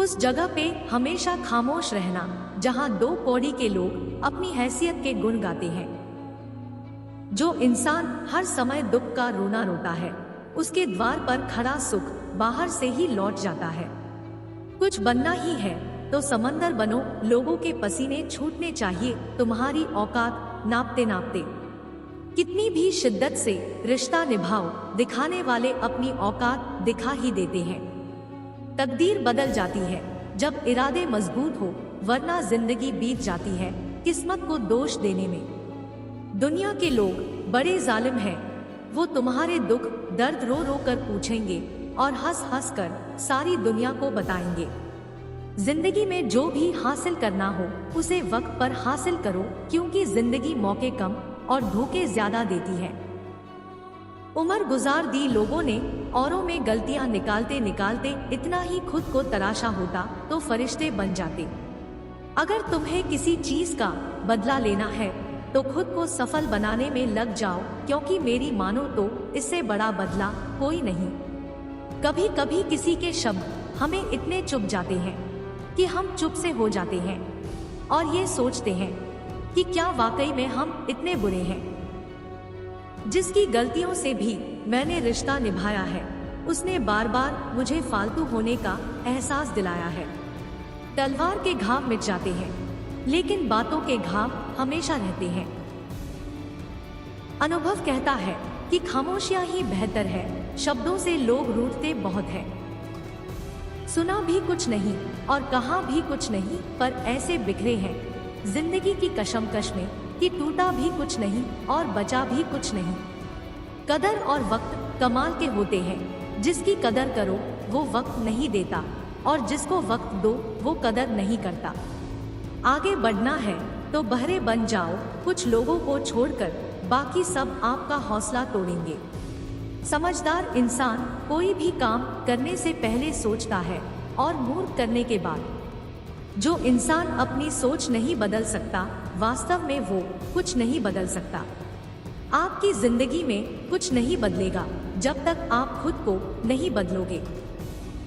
उस जगह पे हमेशा खामोश रहना जहां दो पौड़ी के लोग अपनी हैसियत के गुण गाते हैं। जो इंसान हर समय दुख का रोना रोता है, उसके द्वार पर खड़ा सुख बाहर से ही लौट जाता है। कुछ बनना ही है तो समंदर बनो, लोगों के पसीने छूटने चाहिए तुम्हारी औकात नापते नापते। कितनी भी शिद्दत से रिश्ता निभाओ, दिखाने वाले अपनी औकात दिखा ही देते हैं। तकदीर बदल जाती है जब इरादे मजबूत हो, वरना जिंदगी बीत जाती है किस्मत को दोष देने में। दुनिया के लोग बड़े जालिम हैं, वो तुम्हारे दुख दर्द रो रो कर पूछेंगे और हंस हंस कर सारी दुनिया को बताएंगे। जिंदगी में जो भी हासिल करना हो उसे वक्त पर हासिल करो, क्योंकि जिंदगी मौके कम और धोखे ज्यादा देती है। उम्र गुजार दी लोगों ने, औरों में गलतियां निकालते निकालते इतना ही खुद को तराशा होता तो फरिश्ते बन जाते। अगर तुम्हें किसी चीज का बदला लेना है तो खुद को सफल बनाने में लग जाओ, क्योंकि मेरी मानो तो इससे बड़ा बदला कोई नहीं। कभी कभी किसी के शब्द हमें इतने चुभ जाते हैं कि हम चुप से हो जाते हैं और ये सोचते हैं कि क्या वाकई में हम इतने बुरे हैं। जिसकी गलतियों से भी मैंने रिश्ता निभाया है, उसने बार बार मुझे फालतू होने का एहसास दिलाया है। तलवार के घाव मिट जाते हैं, लेकिन बातों के घाव हमेशा रहते हैं। अनुभव कहता है कि खामोशियां ही बेहतर है, शब्दों से लोग रूठते बहुत है। सुना भी कुछ नहीं और कहा भी कुछ नहीं, पर ऐसे बिखरे हैं जिंदगी की कशमकश में कि टूटा भी कुछ नहीं और बचा भी कुछ नहीं। कदर और वक्त कमाल के होते हैं, जिसकी कदर करो वो वक्त नहीं देता और जिसको वक्त दो वो कदर नहीं करता। आगे बढ़ना है तो बहरे बन जाओ, कुछ लोगों को छोड़कर बाकी सब आपका हौसला तोड़ेंगे। समझदार इंसान कोई भी काम करने से पहले सोचता है और मूर्ख करने के बाद। जो इंसान अपनी सोच नहीं बदल सकता, वास्तव में वो कुछ नहीं बदल सकता। आपकी जिंदगी में कुछ नहीं बदलेगा जब तक आप खुद को नहीं बदलोगे।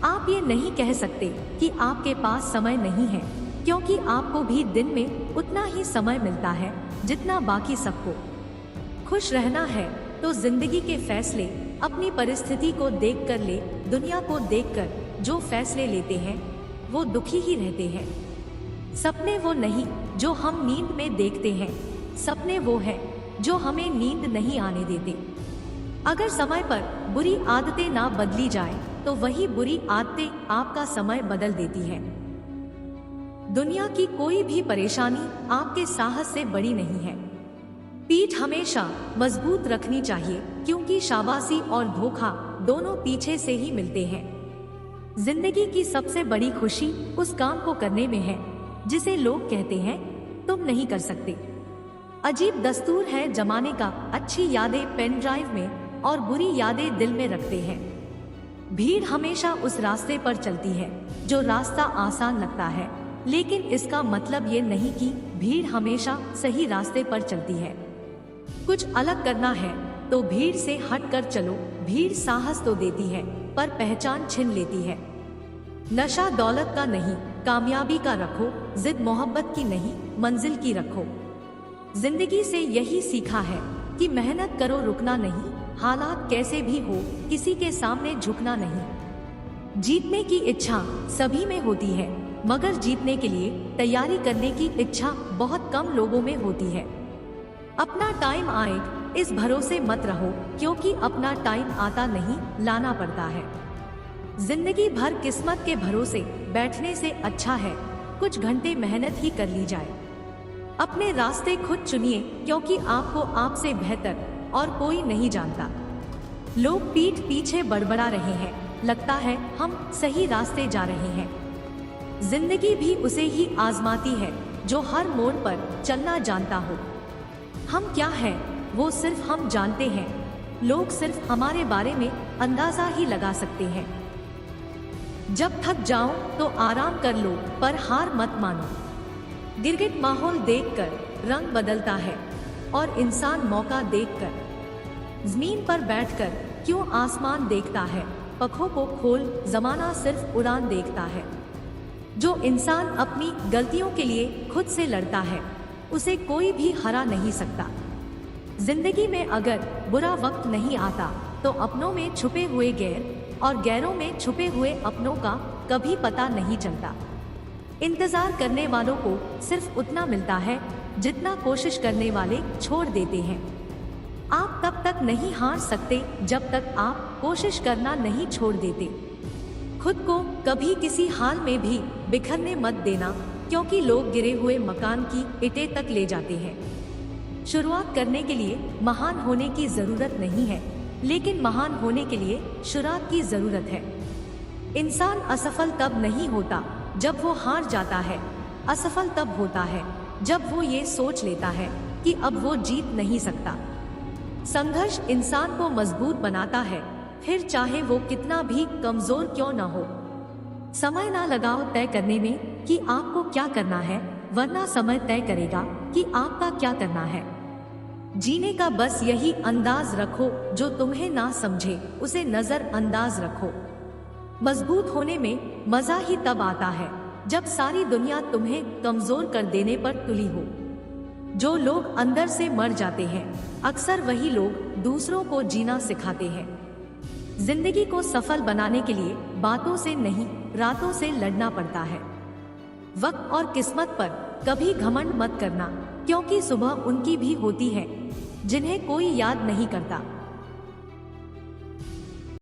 आप ये नहीं कह सकते कि आपके पास समय नहीं है, क्योंकि आपको भी दिन में उतना ही समय मिलता है जितना बाकी सबको। खुश रहना है तो जिंदगी के फैसले अपनी परिस्थिति को देख कर ले। दुनिया को देखकर जो फैसले लेते हैं वो दुखी ही रहते हैं। सपने वो नहीं जो हम नींद में देखते हैं, सपने वो हैं जो हमें नींद नहीं आने देते। अगर समय पर बुरी आदतें ना बदली जाए तो वही बुरी आदतें आपका समय बदल देती हैं। दुनिया की कोई भी परेशानी आपके साहस से बड़ी नहीं है। पीठ हमेशा मजबूत रखनी चाहिए, क्योंकि शाबाशी और धोखा दोनों पीछे से ही मिलते हैं। जिंदगी की सबसे बड़ी खुशी उस काम को करने में है जिसे लोग कहते हैं तुम नहीं कर सकते। अजीब दस्तूर है जमाने का, अच्छी यादें पेन ड्राइव में और बुरी यादें दिल में रखते हैं। भीड़ हमेशा उस रास्ते पर चलती है जो रास्ता आसान लगता है, लेकिन इसका मतलब ये नहीं कि भीड़ हमेशा सही रास्ते पर चलती है। कुछ अलग करना है तो भीड़ से हटकर चलो। भीड़ साहस तो देती है पर पहचान छीन लेती है। नशा दौलत का नहीं, कामयाबी का रखो। जिद मोहब्बत की नहीं, मंजिल की रखो। जिंदगी से यही सीखा है कि मेहनत करो, रुकना नहीं। हालात कैसे भी हो, किसी के सामने झुकना नहीं। जीतने की इच्छा सभी में होती है, मगर जीतने के लिए तैयारी करने की इच्छा बहुत कम लोगों में होती है। अपना टाइम आए इस भरोसे मत रहो, क्योंकि अपना टाइम आता नहीं, लाना पड़ता है। जिंदगी भर किस्मत के भरोसे बैठने से अच्छा है कुछ घंटे मेहनत ही कर ली जाए। अपने रास्ते खुद चुनिए, क्योंकि आपको आपसे बेहतर और कोई नहीं जानता। लोग पीठ पीछे बड़बड़ा रहे हैं, लगता है हम सही रास्ते जा रहे हैं। जिंदगी भी उसे ही आजमाती है जो हर मोड़ पर चलना जानता हो। हम क्या हैं वो सिर्फ हम जानते हैं, लोग सिर्फ हमारे बारे में अंदाजा ही लगा सकते हैं। जब थक जाओ तो आराम कर लो, पर हार मत मानो। गिरगिट माहौल देखकर रंग बदलता है और इंसान मौका देखकर। जमीन पर बैठकर क्यों आसमान देखता है, पखों को खोल, जमाना सिर्फ उड़ान देखता है। जो इंसान अपनी गलतियों के लिए खुद से लड़ता है उसे कोई भी हरा नहीं सकता। जिंदगी में अगर बुरा वक्त नहीं आता तो अपनों में छुपे हुए गैर और गैरों में छुपे हुए अपनों का कभी पता नहीं चलता। इंतजार करने वालों को सिर्फ उतना मिलता है जितना कोशिश करने वाले छोड़ देते हैं। आप तब तक नहीं हार सकते जब तक आप कोशिश करना नहीं छोड़ देते। खुद को कभी किसी हाल में भी बिखरने मत देना, क्योंकि लोग गिरे हुए मकान की ईंटें तक ले जाते हैं। शुरुआत करने के लिए महान होने की जरूरत नहीं है, लेकिन महान होने के लिए शुरुआत की जरूरत है। इंसान असफल तब नहीं होता जब वो हार जाता है, असफल तब होता है जब वो ये सोच लेता है कि अब वो जीत नहीं सकता। संघर्ष इंसान को मजबूत बनाता है, फिर चाहे वो कितना भी कमजोर क्यों न हो। समय ना लगाओ तय करने में कि आपको क्या करना है, वरना समय तय करेगा कि आपका क्या करना है। जीने का बस यही अंदाज रखो, जो तुम्हें ना समझे उसे नजरअंदाज रखो। मजबूत होने में मजा ही तब आता है जब सारी दुनिया तुम्हें कमजोर कर देने पर तुली हो। जो लोग अंदर से मर जाते हैं, अक्सर वही लोग दूसरों को जीना सिखाते हैं। जिंदगी को सफल बनाने के लिए बातों से नहीं, रातों से लड़ना पड़ता है। वक्त और किस्मत पर कभी घमंड मत करना, क्योंकि सुबह उनकी भी होती है जिन्हें कोई याद नहीं करता।